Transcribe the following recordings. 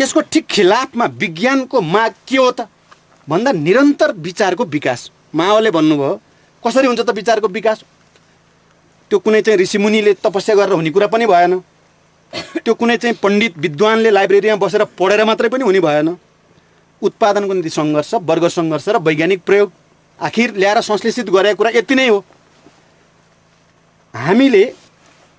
त्यसको ठिक खिलाफमा विज्ञानको माग के हो त भन्दा निरन्तर विचारको विकास। माओले भन्नुभयो कसरी हुन्छ त विचारको विकास? त्यो कुनै चाहिँ ऋषिमुनिले तपस्या गरेर हुने कुरा पनि भएन। त्यो कुनै चाहिँ पण्डित विद्वानले लाइब्रेरीमा बसेर पढेर मात्रै पनि हुने भएन। उत्पादनको निम्ति सङ्घर्ष, वर्ग सङ्घर्ष र वैज्ञानिक प्रयोग आखिर ल्याएर संश्लेषित गरेको कुरा यति नै हो। हामीले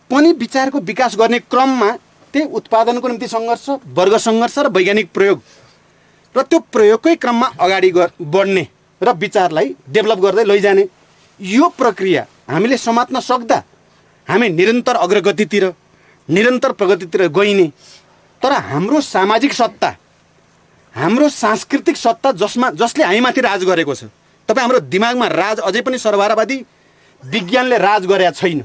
पनि विचारको विकास गर्ने क्रममा त्यही उत्पादनको निम्ति सङ्घर्ष, वर्ग सङ्घर्ष र वैज्ञानिक प्रयोग र त्यो प्रयोगकै क्रममा अगाडि बढ्ने र विचारलाई डेभलप गर्दै लैजाने यो प्रक्रिया हामीले समात्न सक्दा हामी निरन्तर अग्रगतितिर, निरन्तर प्रगतितिर गइने। तर हाम्रो सामाजिक सत्ता, हाम्रो सांस्कृतिक सत्ता जसले हामीमाथि राज गरेको छ, तपाईँ हाम्रो दिमागमा राज अझै पनि सर्वहारावादी विज्ञानले राज गरेका छैन।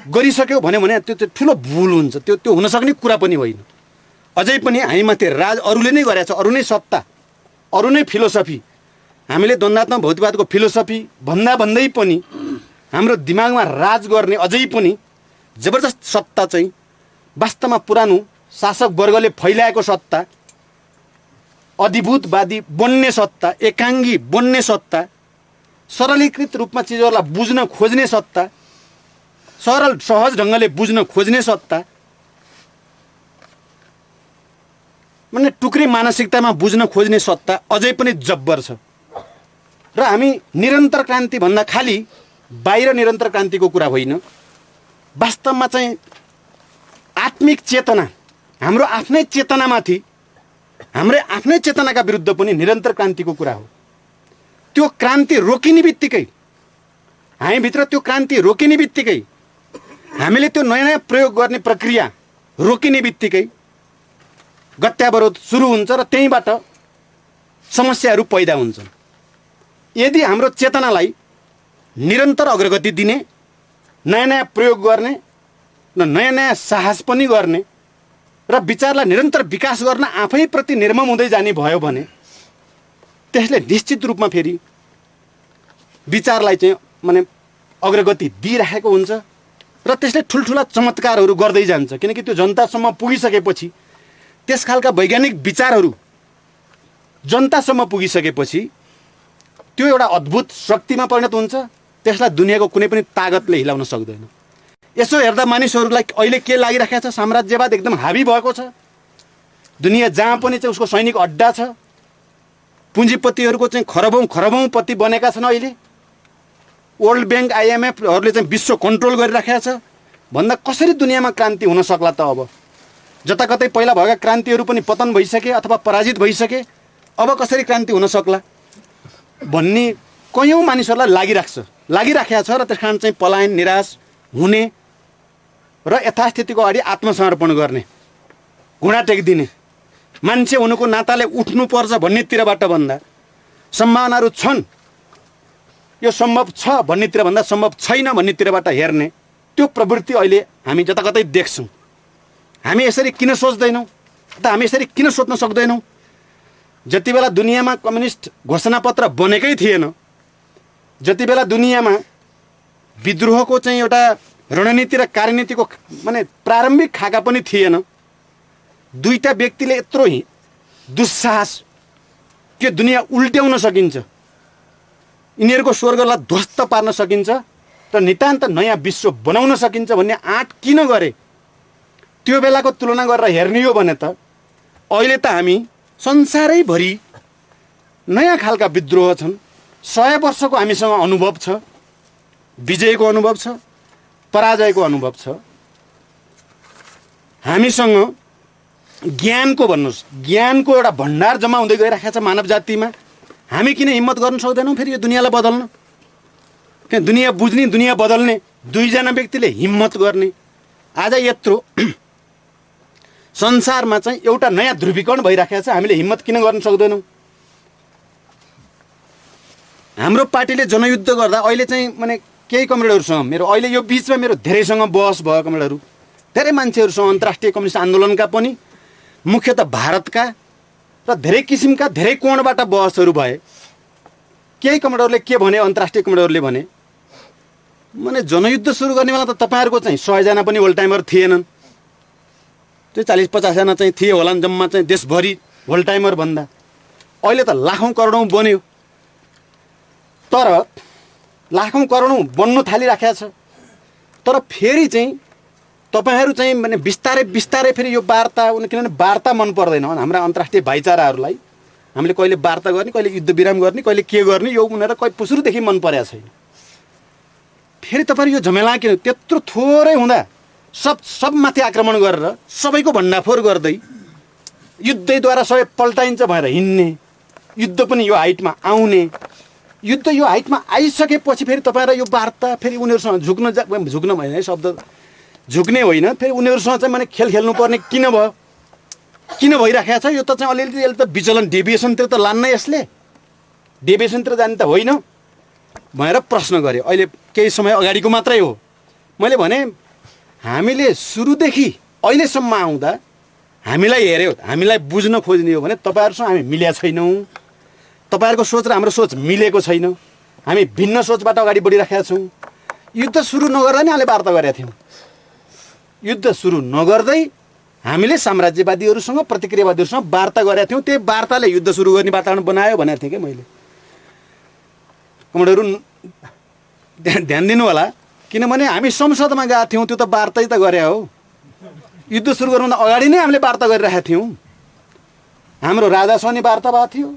गरिसक्यो भने त्यो ठुलो भुल हुन्छ। त्यो हुन सक्ने कुरा पनि होइन। अझै पनि हामीमाथि राज अरूले नै गरेछ, अरू नै सत्ता, अरू नै फिलोसफी। हामीले द्वन्द्वात्मक भौतिकवादको फिलोसफी भन्दै पनि हाम्रो दिमागमा राज गर्ने अझै पनि जबरजस्त सत्ता चाहिँ वास्तवमा पुरानो शासक वर्गले फैलाएको सत्ता, अधिभूतवादी बन्ने सत्ता, एकाङ्गी बन्ने सत्ता, सरलीकृत रूपमा चिजहरूलाई बुझ्न खोज्ने सत्ता, सरल सहज ढङ्गले बुझ्न खोज्ने सत्ता, माने टुक्री मानसिकतामा बुझ्न खोज्ने सत्ता अझै पनि जब्बर छ। र हामी निरन्तर क्रान्ति भन्दा खालि बाहिर निरन्तर क्रान्तिको कुरा होइन, वास्तवमा चाहिँ आत्मिक चेतना, हाम्रो आफ्नै चेतनामाथि, हाम्रै आफ्नै चेतनाका विरुद्ध पनि निरन्तर क्रान्तिको कुरा हो। त्यो क्रान्ति रोकिने बित्तिकै, हामीभित्र त्यो क्रान्ति रोकिने बित्तिकै, हामीले त्यो नयाँ नयाँ प्रयोग गर्ने प्रक्रिया रोकिने बित्तिकै गत्यावरोध सुरु हुन्छ र त्यहीँबाट समस्याहरू पैदा हुन्छन्। यदि हाम्रो चेतनालाई निरन्तर अग्रगति दिने, नयाँ नयाँ प्रयोग गर्ने र नयाँ नयाँ साहस पनि गर्ने र विचारलाई निरन्तर विकास गर्न आफैप्रति निर्मम हुँदै जाने भयो भने त्यसले निश्चित रूपमा फेरि विचारलाई चाहिँ माने अग्रगति दिइरहेको हुन्छ र त्यसले ठुल्ठुला चमत्कारहरू गर्दै जान्छ। किनकि त्यो जनतासम्म पुगिसकेपछि, त्यस खालका वैज्ञानिक विचारहरू जनतासम्म पुगिसकेपछि त्यो एउटा अद्भुत शक्तिमा परिणत हुन्छ। त्यसलाई दुनियाँको कुनै पनि तागतले हिलाउन सक्दैन। यसो हेर्दा मानिसहरूलाई अहिले के लागिरहेको छ, साम्राज्यवाद एकदम हावी भएको छ। दुनियाँ जहाँ पनि चाहिँ उसको सैनिक अड्डा छ। पुँजीपतिहरूको चाहिँ खरबौँ पति बनेका छन्। अहिले वर्ल्ड ब्याङ्क, IMFहरूले चाहिँ विश्व कन्ट्रोल गरिराखेको छ भन्दा कसरी दुनियाँमा क्रान्ति हुन सक्ला त? अब जताकतै पहिला भएका क्रान्तिहरू पनि पतन भइसके अथवा पराजित भइसके, अब कसरी क्रान्ति हुन सक्ला भन्ने कयौँ मानिसहरूलाई लागिराखेको छ। र त्यस कारण चाहिँ पलायन, निराश हुने र यथास्थितिको अगाडि आत्मसमर्पण गर्ने, घुँडा टेकिदिने, मान्छे हुनुको नाताले उठ्नुपर्छ भन्नेतिरबाट भन्दा सम्भावनाहरू छन्, यो सम्भव छ भन्नेतिर भन्दा सम्भव छैन भन्नेतिरबाट हेर्ने त्यो प्रवृत्ति अहिले हामी जताकतै देख्छौँ। हामी यसरी किन सोच्दैनौँ त? हामी यसरी किन सोच्न सक्दैनौँ? जति बेला दुनियाँमा कम्युनिस्ट घोषणापत्र बनेकै थिएन, जति बेला दुनियाँमा विद्रोहको चाहिँ एउटा रणनीति र कार्यनीतिको माने प्रारम्भिक खाका पनि थिएन, दुईटा व्यक्तिले यत्रो दुस्साहस के दुनियाँ उल्ट्याउन सकिन्छ, यिनीहरूको स्वर्गलाई ध्वस्त पार्न सकिन्छ र नितान्त नयाँ विश्व बनाउन सकिन्छ भन्ने आँट किन गरे? त्यो बेलाको तुलना गरेर हेर्ने हो भने त अहिले त हामी संसारैभरि नयाँ खालका विद्रोह छन्। 100 वर्षको हामीसँग अनुभव छ, विजयको अनुभव छ, पराजयको अनुभव छ। हामीसँग ज्ञानको, भन्नुहोस्, ज्ञानको एउटा भण्डार जम्मा हुँदै गइरहेको छ मानव जातिमा। हामी किन हिम्मत गर्न सक्दैनौँ फेरि यो दुनियाँलाई बदल्न? किन दुनियाँ बुझ्ने, दुनियाँ बदल्ने दुईजना व्यक्तिले हिम्मत गर्ने? आज यत्रो संसारमा चाहिँ एउटा नयाँ ध्रुवीकरण भइराखेको छ, हामीले हिम्मत किन गर्न सक्दैनौँ? हाम्रो पार्टीले जनयुद्ध गर्दा अहिले चाहिँ माने केही कमरेडहरूसँग मेरो अहिले यो बिचमा मेरो धेरैसँग बहस भयो। कमरेडहरू, धेरै मान्छेहरूसँग, अन्तर्राष्ट्रिय कम्युनिस्ट आन्दोलनका पनि, मुख्यतः भारतका र धेरै किसिमका धेरै कोणबाट बहसहरू भए। केही कमरेडहरूले के भने, अन्तर्राष्ट्रिय कमरेडहरूले भने माने जनयुद्ध सुरु गर्ने बेला त तपाईँहरूको चाहिँ 100 जना पनि ओल्ड टाइमर थिएनन्। त्यो 40-50 जना चाहिँ थिए होला नि जम्मा चाहिँ देशभरि होल टाइमर भन्दा। अहिले त लाखौँ करोडौँ बन्यो, तर लाखौँ करोडौँ बन्नु थालिराखेको छ। तर फेरि चाहिँ तपाईहरू चाहिँ माने बिस्तारै बिस्तारै फेरि यो वार्ता, किनभने वार्ता मन पर्दैन हाम्रा अन्तर्राष्ट्रिय भाइचाराहरूलाई। हामीले कहिले वार्ता गर्ने, कहिले युद्ध विराम गर्ने, कहिले के गर्ने, यो उनीहरू कहिले सुरुदेखि मन परेको छैन। फेरि तपाईहरू यो झमेला किन? त्यत्रो थोरै हुँदा सबमाथि आक्रमण गरेर सबैको भण्डाफोर गर्दै युद्धद्वारा सबै पल्टाइन्छ भनेर हिँड्ने, युद्ध पनि यो हाइटमा आउने, युद्ध यो हाइटमा आइसकेपछि फेरि तपाईहरु यो वार्ता फेरि उनीहरूसँग झुक्न भएन है शब्द, झुक्ने होइन, फेरि उनीहरूसँग चाहिँ माने खेल खेल्नुपर्ने किन भयो, किन भइराखेको छ? यो त चाहिँ अलिअलि यसले त विचलन डेभिएसनतिर त लान्न, यसले डेभिएसनतिर जाने त होइन भनेर प्रश्न गरे। अहिले केही समय अगाडिको मात्रै हो। मैले भने हामीले सुरुदेखि अहिलेसम्म आउँदा हामीलाई हेऱ्यो, हामीलाई बुझ्न खोज्ने हो भने तपाईहरुसँग हामी मिलेका छैनौँ, तपाईहरुको सोच र हाम्रो सोच मिलेको छैन, हामी भिन्न सोचबाट अगाडि बढिराखेका छौँ। युद्ध सुरु नगर्दा नि हामीले वार्ता गरेका थियौँ। युद्ध सुरु नगर्दै हामीले साम्राज्यवादीहरूसँग प्रतिक्रियावादीहरूसँग वार्ता गरेका थियौँ। त्यही वार्ताले युद्ध सुरु गर्ने वातावरण बनायो भनेको थिएँ कि मैले। कमरेडहरू ध्यान दिनु होला, किनभने हामी संसदमा गएका थियौँ, त्यो त वार्तै त गरे हो। युद्ध सुरु गर्नुभन्दा अगाडि नै हामीले वार्ता गरिरहेका थियौँ। हाम्रो राजासँग नि वार्ता भएको थियो,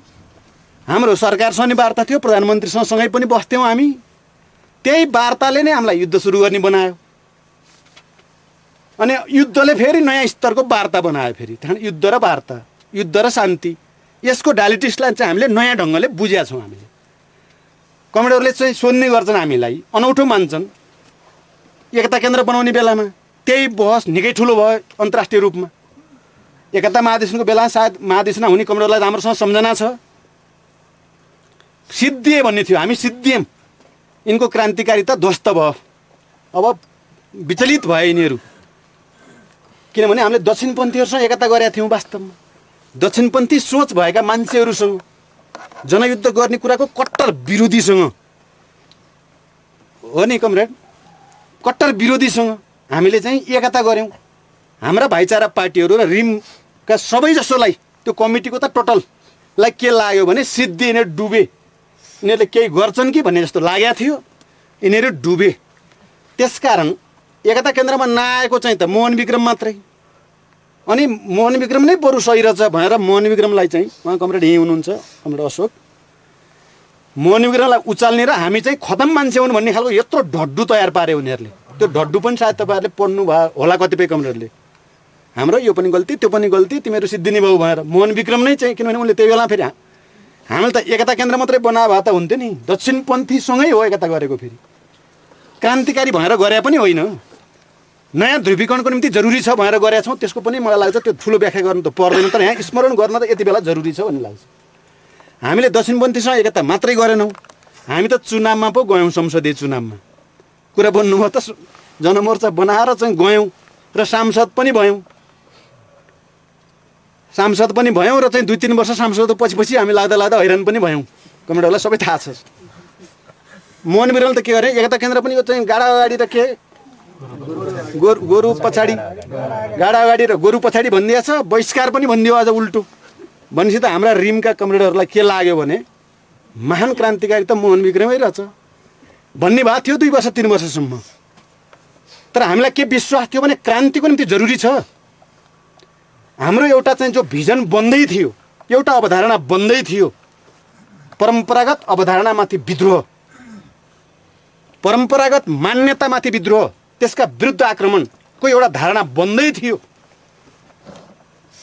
हाम्रो सरकारसँग नि वार्ता थियो, प्रधानमन्त्रीसँग सँगै पनि बस्थ्यौँ हामी। त्यही वार्ताले नै हामीलाई युद्ध सुरु गर्ने बनायो। अनि युद्धले फेरि नयाँ स्तरको वार्ता बनायो। फेरि युद्ध र वार्ता, युद्ध र शान्ति, यसको डायलिटिक्सलाई चाहिँ हामीले नयाँ ढङ्गले बुझेका छौँ। हामीले कमेडरले चाहिँ सोध्ने गर्छन्, हामीलाई अनौठो मान्छन्। एकता केन्द्र बनाउने बेलामा त्यही बहस निकै ठुलो भयो अन्तर्राष्ट्रिय रूपमा। एकता महाधिवेशनको बेला सायद महाधिवेशन हुने कमेडरलाई राम्रोसँग सम्झना छ। सिद्धिए भन्ने थियो, हामी सिद्धियौँ, यिनको क्रान्तिकारिता ध्वस्त भयो, अब विचलित भयो यिनीहरू। किनभने हामीले दक्षिणपन्थीहरूसँग एकता गरेका थियौँ। वास्तवमा दक्षिणपन्थी सोच भएका मान्छेहरूसँग, जनयुद्ध गर्ने कुराको कट्टर विरोधीसँग हो नि कमरेड, कट्टर विरोधीसँग हामीले चाहिँ एकता गऱ्यौँ। हाम्रा भाइचारा पार्टीहरू र रिमका सबै जसोलाई त्यो कमिटीको त टोटललाई के लाग्यो भने सिद्धि यिनीहरू डुबे, यिनीहरूले केही गर्छन् कि भन्ने जस्तो लागेको थियो, यिनीहरू डुबे। त्यसकारण एकता केन्द्रमा नआएको चाहिँ त मोहन विक्रम मात्रै। अनि मोहन विक्रम नै बरु सही रहेछ भनेर मोहन विक्रमलाई चाहिँ, उहाँ कमरेड यहीँ हुनुहुन्छ, कमरेड अशोक, मोहन विक्रमलाई उचाल्ने र हामी चाहिँ खतम मान्छे हुन् भन्ने खालको यत्रो ढड्डु तयार पारे उनीहरूले। त्यो ढड्डु पनि सायद तपाईँहरूले पढ्नु भयो होला कतिपय कमरेडले, हाम्रो यो पनि गल्ती त्यो पनि गल्ती, तिमीहरू सिद्धिने भाउ भनेर। मोहन विक्रम नै चाहिँ, किनभने उनले त्यही बेला फेरि हामीले त एकता केन्द्र मात्रै बनाए भए त हुन्थ्यो नि, दक्षिणपन्थीसँगै हो एकता गरेको। फेरि क्रान्तिकारी भनेर गरे पनि होइन, नयाँ ध्रुवीकरणको निम्ति जरुरी छ भनेर गरेका छौँ। त्यसको पनि मलाई लाग्छ त्यो ठुलो व्याख्या गर्नु त पर्दैन, तर यहाँ स्मरण गर्न त यति बेला जरुरी छ भन्ने लाग्छ। हामीले दक्षिणपन्थीसँग एकता मात्रै गरेनौँ, हामी त चुनावमा पो गयौँ, संसदीय चुनावमा कुरा बन्नुभयो त, जनमोर्चा बनाएर चाहिँ गयौँ र सांसद पनि भयौँ, सांसद पनि भयौँ र चाहिँ 2-3 वर्ष सांसद पछि हामी लाग्दा लाग्दा हैरान पनि भयौँ। कमेडहरूलाई सबै थाहा छ। मोहन विक्रमले त के गरे, एकता केन्द्र पनि यो चाहिँ गाडा अगाडि र के गोरु पछाडि, गाडा अगाडि र गोरु पछाडि भनिदिएछ, बहिष्कार पनि भनिदियो आज उल्टो। भनेपछि त हाम्रा रिमका कमरेडहरूलाई के लाग्यो भने महान क्रान्तिकारी त मोहन विक्रमै रहेछ भन्ने भएको थियो 2 वर्ष 3 वर्षसम्म। तर हामीलाई के विश्वास थियो भने क्रान्तिको निम्ति जरुरी छ। हाम्रो एउटा चाहिँ जो भिजन बन्दै थियो, एउटा अवधारणा बन्दै थियो, परम्परागत अवधारणामाथि विद्रोह, परम्परागत मान्यतामाथि विद्रोह, त्यसका विरुद्ध आक्रमणको एउटा धारणा बन्दै थियो।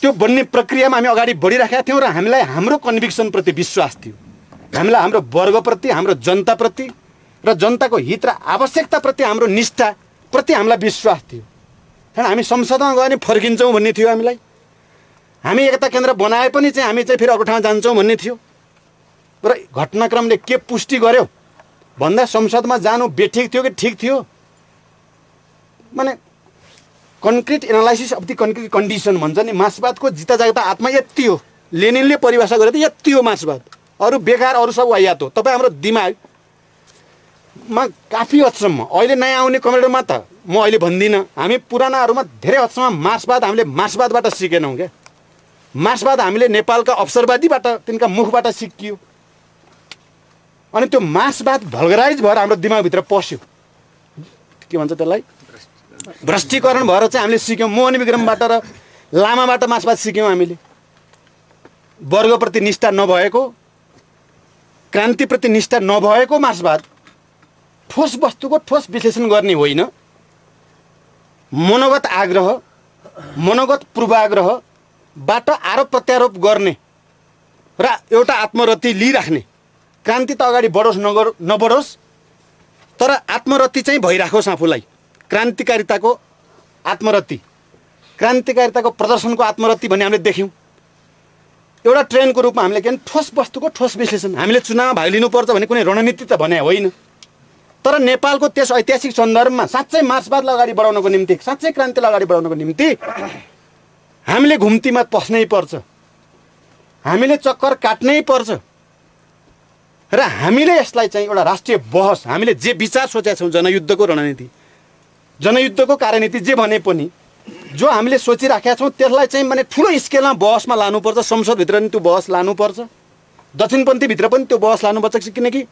त्यो बन्ने प्रक्रियामा हामी अगाडि बढिराखेका थियौँ र हामीलाई हाम्रो कन्भिक्सनप्रति विश्वास थियो, हामीलाई हाम्रो वर्गप्रति, हाम्रो जनताप्रति र जनताको हित र आवश्यकताप्रति हाम्रो निष्ठाप्रति हामीलाई विश्वास थियो। कारण हामी संसदमा गयो भने फर्किन्छौँ भन्ने थियो हामीलाई। हामी एकता केन्द्र बनाए पनि चाहिँ हामी चाहिँ फेरि अर्को ठाउँ जान्छौँ भन्ने थियो। र घटनाक्रमले के पुष्टि गर्यो भन्दा संसदमा जानु बेठिक थियो कि ठिक थियो, माने concrete analysis of the concrete condition भन्छ नि, मार्क्सवादको जिता जागता आत्मा यति हो। लेनिनले परिभाषा गरे त यति हो मार्क्सवाद, अरू बेकार, अरू सब वाहियात हो। तपाईँ हाम्रो दिमाग काफी हदसम्म अहिले नयाँ आउने कमेडरमा त म अहिले भन्दिनँ, हामी पुरानाहरूमा धेरै हदसम्म मार्क्सवाद हामीले मार्क्सवादबाट सिकेनौँ क्या। मार्क्सवाद हामीले नेपालका अवसरवादीबाट तिनका मुखबाट सिकियो, अनि त्यो मार्क्सवाद भल्गराइज भएर हाम्रो दिमागभित्र पस्यो। के भन्छ त्यसलाई, भ्रष्टीकरण भएर चाहिँ हामीले सिक्यौँ। मोहन विक्रमबाट र लामाबाट मार्क्सवाद सिक्यौँ हामीले। वर्गप्रति निष्ठा नभएको, क्रान्तिप्रति निष्ठा नभएको मार्क्सवाद ठोस वस्तुको ठोस विश्लेषण गर्ने होइन, मनोगत आग्रह, मनोगत पूर्वाग्रहबाट आरोप प्रत्यारोप गर्ने र एउटा आत्मरति लिइराख्ने। क्रान्ति त अगाडि बढोस् नबढोस्, तर आत्मरति चाहिँ भइराखोस् आफूलाई। क्रान्तिकारिताको आत्मरति, क्रान्तिकारिताको प्रदर्शनको आत्मरति भन्ने हामीले देख्यौँ। एउटा ट्रेनको रूपमा हामीले के ठोस वस्तुको ठोस विश्लेषण। हामीले चुनावमा भाग लिनुपर्छ भने कुनै रणनीति त भने होइन, तर नेपालको त्यस ऐतिहासिक सन्दर्भमा साँच्चै मार्क्सवादलाई अगाडि बढाउनको निम्ति, साँच्चै क्रान्तिलाई अगाडि बढाउनको निम्ति हामीले घुम्तीमा पस्नै पर्छ, हामीले चक्कर काट्नै पर्छ र हामीले यसलाई चाहिँ एउटा राष्ट्रिय बहस, हामीले जे विचार सोचेका छौँ, जनयुद्धको रणनीति, जनयुद्धको कार्यनीति जे भने पनि जो हामीले सोचिराखेका छौँ त्यसलाई चाहिँ माने ठुलो स्केलमा बहसमा लानुपर्छ। संसदभित्र पनि त्यो बहस लानुपर्छ, दक्षिणपन्थीभित्र पनि त्यो बहस लानुपर्छ, किनकि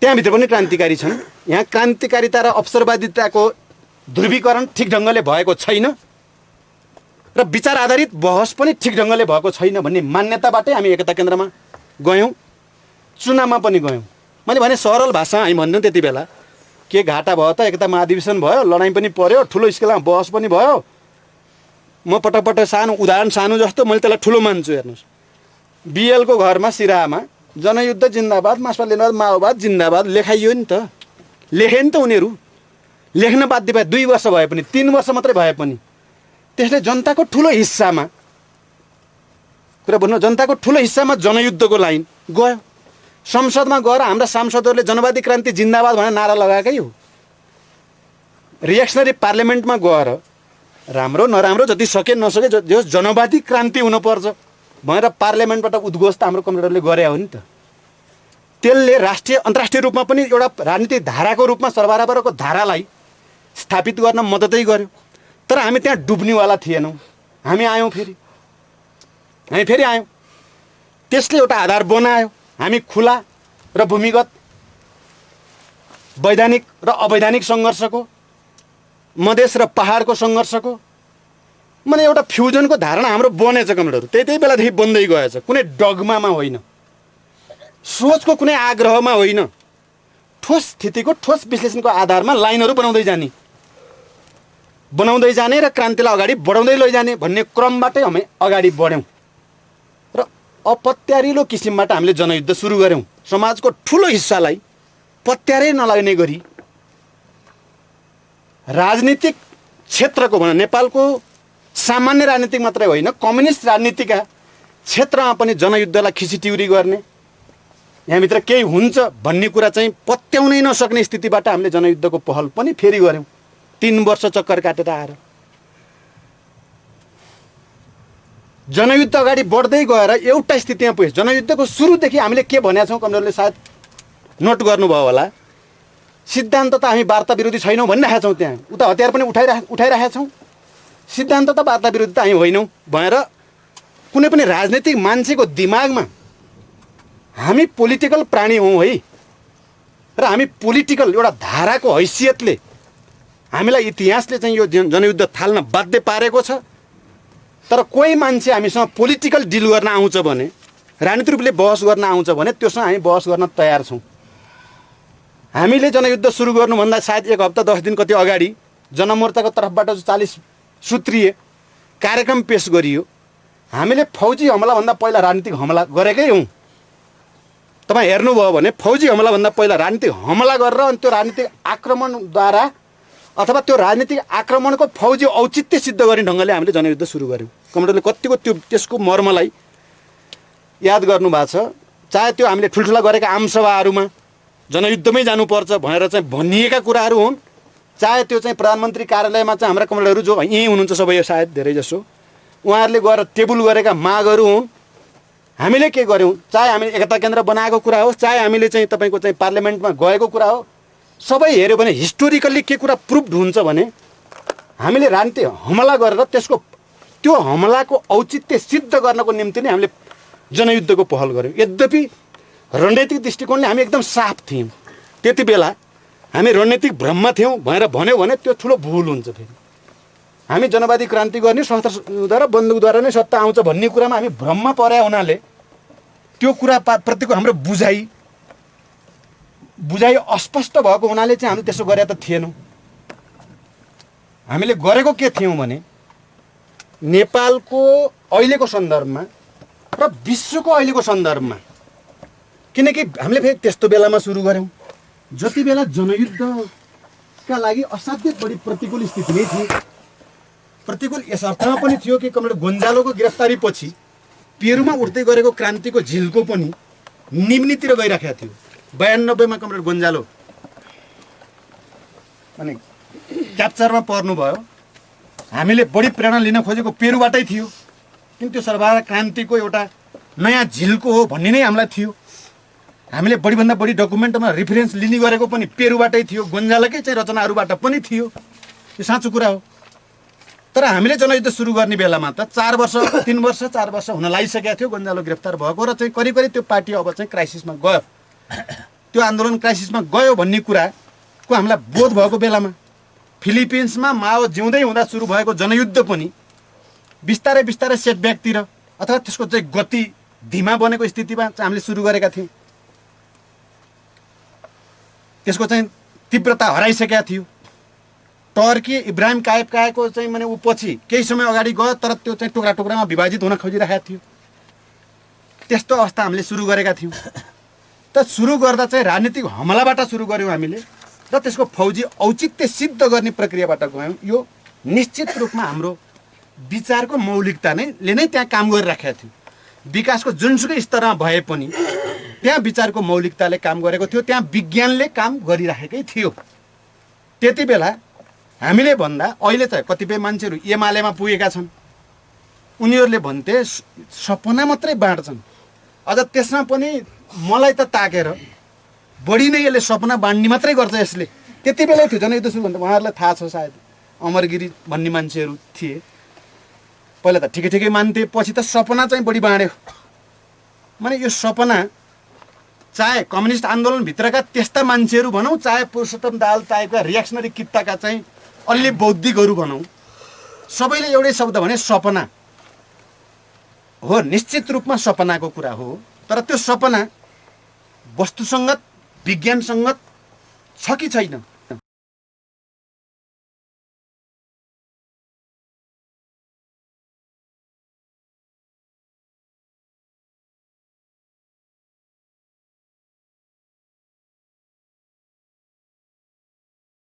त्यहाँभित्र पनि क्रान्तिकारी छन्। यहाँ क्रान्तिकारिता र अवसरवादिताको ध्रुवीकरण ठिक ढङ्गले भएको छैन र विचार आधारित बहस पनि ठिक ढङ्गले भएको छैन भन्ने मान्यताबाटै हामी एकता केन्द्रमा गयौँ, चुनावमा पनि गयौँ। मैले भने सरल भाषामा हामी भन्दैनौँ त्यति बेला, के घाटा भयो त, एकता महाधिवेशन भयो, लडाइँ पनि पर्यो, ठुलो स्केलमा बहस पनि भयो। म पटक पटक सानो उदाहरण, सानो जस्तो मैले त्यसलाई ठुलो मान्छु। हेर्नुहोस्, बिएलको घरमा सिराहामा जनयुद्ध जिन्दाबाद, मार्क्सवाद लेनिनवाद माओवाद जिन्दाबाद लेखाइयो नि त, लेखे नि त उनीहरू। लेख्न बाध्य भए 2 वर्ष भए पनि, 3 वर्ष मात्रै भए पनि त्यसले जनताको ठुलो हिस्सामा, कुरा भन्नु, जनताको ठुलो हिस्सामा जनयुद्धको लाइन गयो। संसदमा गएर हाम्रा सांसदहरूले जनवादी क्रान्ति जिन्दाबाद भनेर नारा लगाएकै हो। रिएक्सनरी पार्लियामेन्टमा गएर राम्रो नराम्रो जति सके नसके जो जनवादी क्रान्ति हुनुपर्छ भनेर पार्लियामेन्टबाट उद्घोष त हाम्रो कमरेडरले गरे हो नि त। त्यसले राष्ट्रिय अन्तर्राष्ट्रिय रूपमा पनि एउटा राजनीतिक धाराको रूपमा सर्वबराबरको धारालाई स्थापित गर्न मद्दतै गर्यो। तर हामी त्यहाँ डुब्नेवाला थिएनौँ, हामी आयौँ, फेरि आयौँ। त्यसले एउटा आधार बनायो। हामी खुला र भूमिगत, वैधानिक र अवैधानिक सङ्घर्षको, मधेस र पहाडको सङ्घर्षको माने एउटा फ्युजनको धारणा हाम्रो बनेछ कमरेडहरू। त्यही बेलादेखि बन्दै गएछ, कुनै डगमामा होइन, सोचको कुनै आग्रहमा होइन, ठोस स्थितिको ठोस विश्लेषणको आधारमा लाइनहरू बनाउँदै जाने र क्रान्तिलाई अगाडि बढाउँदै लैजाने भन्ने क्रमबाटै हामी अगाडि बढ्यौँ र अपत्यारिलो किसिमबाट हामीले जनयुद्ध सुरु गऱ्यौँ। समाजको ठुलो हिस्सालाई पत्यारै नलाग्ने गरी राजनीतिक क्षेत्रको भनौँ, नेपालको सामान्य राजनीतिक मात्रै होइन, कम्युनिस्ट राजनीतिका क्षेत्रमा पनि जनयुद्धलाई खिचिटिउरी गर्ने, यहाँभित्र केही हुन्छ भन्ने कुरा चाहिँ पत्याउनै नसक्ने स्थितिबाट हामीले जनयुद्धको पहल पनि फेरि गऱ्यौँ। 3 वर्ष चक्कर काटेर आएर जनयुद्ध अगाडि बढ्दै गएर एउटा स्थितिमा पुग्यो। जनयुद्धको सुरुदेखि हामीले के भनेका छौँ, कमरेडले सायद नोट गर्नुभयो होला, सिद्धान्त त हामी वार्ता विरोधी छैनौँ भनिरहेका छौँ। त्यहाँ उता हतियार पनि उठाइरहेका छौँ। सिद्धान्त त वार्ता विरोधी त हामी होइनौँ भनेर कुनै पनि राजनीतिक मान्छेको दिमागमा हामी पोलिटिकल प्राणी हौँ है, र हामी पोलिटिकल एउटा धाराको हैसियतले हामीलाई इतिहासले चाहिँ यो जनयुद्ध थाल्न बाध्य पारेको छ। तर कोही मान्छे हामीसँग पोलिटिकल डिल गर्न आउँछ भने, राजनीतिक रूपले बहस गर्न आउँछ भने त्योसँग हामी बहस गर्न तयार छौँ। हामीले जनयुद्ध सुरु गर्नुभन्दा सायद 1 हप्ता 10 दिन कति अगाडि जनमोर्चाको तर्फबाट 40 सूत्रीय कार्यक्रम पेश गरियो। हामीले फौजी हमलाभन्दा पहिला राजनीतिक हमला गरेकै हौँ। तपाईँ हेर्नुभयो भने फौजी हमलाभन्दा पहिला राजनीतिक हमला गरेर अनि त्यो राजनीतिक आक्रमणद्वारा अथवा त्यो राजनीतिक आक्रमणको फौजी औचित्य सिद्ध गर्ने ढङ्गले हामीले जनयुद्ध सुरु गऱ्यौँ। कमरेडले कतिको त्यसको मर्मलाई याद गर्नुभएको छ। चाहे त्यो हामीले ठुल्ठुला गरेका आमसभाहरूमा जनयुद्धमै जानुपर्छ भनेर चाहिँ भनिएका कुराहरू हुन्, चाहे त्यो चाहिँ प्रधानमन्त्री कार्यालयमा चाहिँ हाम्रा कमरेडहरू जो यहीँ हुनुहुन्छ सबै सायद धेरै जसो, उहाँहरूले गएर टेबल गरेका मागहरू हुन्, हामीले के गर्यौँ, चाहे हामीले एकता केन्द्र बनाएको कुरा होस्, चाहे हामीले चाहिँ तपाईँको चाहिँ पार्लियामेन्टमा गएको कुरा हो, सबै हेऱ्यो भने हिस्टोरिकल्ली के कुरा प्रुभड हुन्छ भने हामीले राजनीतिक हमला गरेर त्यो हमलाको औचित्य सिद्ध गर्नको निम्ति नै हामीले जनयुद्धको पहल गऱ्यौँ। यद्यपि रणनीतिक दृष्टिकोणले हामी एकदम साफ थियौँ। त्यति बेला हामी रणनीतिक भ्रममा थियौँ भनेर भन्यो भने त्यो ठुलो भुल हुन्छ। फेरि हामी जनवादी क्रान्ति गर्ने शस्त्रद्वारा बन्दुकद्वारा नै सत्ता आउँछ भन्ने कुरामा हामी भ्रममा परे हुनाले त्यो कुरा प्रतिको हाम्रो बुझाइ अस्पष्ट भएको हुनाले चाहिँ हामी त्यसो गरे त थिएनौँ। हामीले गरेको के थियौँ भने नेपालको अहिलेको सन्दर्भमा र विश्वको अहिलेको सन्दर्भमा, किनकि हामीले फेरि त्यस्तो बेलामा सुरु गऱ्यौँ जति बेला जनयुद्धका लागि असाध्यै बढी प्रतिकूल स्थिति नै थियो। प्रतिकूल यस अर्थमा पनि थियो कि कमरेड गोन्जालोको गिरफ्तारीपछि पेरुमा उठ्दै गरेको क्रान्तिको झिल्को पनि निम्नीतिर गइराखेको थियो। 92मा कमरेड गोन्जालो अनि क्याप्चरमा पर्नुभयो। हामीले बढी प्रेरणा लिन खोजेको पेरुबाटै थियो, किन त्यो सर्वहारा क्रान्तिको एउटा नयाँ झिल्को हो भन्ने नै हामीलाई थियो। हामीले बढीभन्दा बढी डकुमेन्टमा रिफरेन्स लिने गरेको पनि पेरुबाटै थियो, गोन्जालोकै चाहिँ रचनाहरूबाट पनि थियो। यो साँचो कुरा हो। तर हामीले जनयुद्ध सुरु गर्ने बेलामा त 4 वर्ष हुन लागिसकेको थियो गोन्जालो गिरफ्तार भएको र चाहिँ करिब त्यो पार्टी अब चाहिँ क्राइसिसमा गयो, त्यो आन्दोलन क्राइसिसमा गयो भन्ने कुराको हामीलाई बोध भएको बेलामा फिलिपिन्समा माओ जिउँदै हुँदा सुरु भएको जनयुद्ध पनि बिस्तारै बिस्तारै सेटब्याकतिर अथवा त्यसको चाहिँ गति धीमा बनेको स्थितिमा चाहिँ हामीले सुरु गरेका थियौँ। त्यसको चाहिँ तीव्रता हराइसकेका थियो। टर्की इब्राहिम कायफको चाहिँ माने ऊ पछि केही समय अगाडि गयो, तर त्यो चाहिँ टुक्रा टुक्रामा विभाजित हुन खोजिरहेको थियो। त्यस्तो अवस्था हामीले सुरु गरेका थियौँ। त सुरु गर्दा चाहिँ राजनीतिक हमलाबाट सुरु गऱ्यौँ हामीले र त्यसको फौजी औचित्य सिद्ध गर्ने प्रक्रियाबाट गयौँ। यो निश्चित रूपमा हाम्रो विचारको मौलिकता नै त्यहाँ काम गरिराखेको थियो। विकासको जुनसुकै स्तरमा भए पनि त्यहाँ विचारको मौलिकताले काम गरेको थियो, त्यहाँ विज्ञानले काम गरिराखेकै थियो। त्यति बेला हामीले भन्दा अहिले चाहिँ कतिपय मान्छेहरू एमालेमा पुगेका छन्, उनीहरूले भन्थे सपना मात्रै बाँड्छन्। अझ त्यसमा पनि मलाई त ताकेर बढी नै यसले सपना बाँड्ने मात्रै गर्छ यसले। त्यति बेलै थियो जनयुद्ध सुरु भन्दा उहाँहरूलाई थाहा छ सायद, अमरगिरी भन्ने मान्छेहरू थिए। पहिला त ठिकै ठिकै मान्थे, पछि त सपना चाहिँ बढी बाँड्यो। माने यो सपना चाहे कम्युनिस्ट आन्दोलनभित्रका त्यस्ता मान्छेहरू भनौँ, चाहे पुरुषोत्तम दाहाल टाइपका रियाक्सनरी कित्ताका चाहिँ अलि बौद्धिकहरू भनौँ, सबैले एउटै शब्द भने सपना हो। निश्चित रूपमा सपनाको कुरा हो, तर त्यो सपना वस्तुसङ्गत विज्ञानसङ्गत छ कि छैन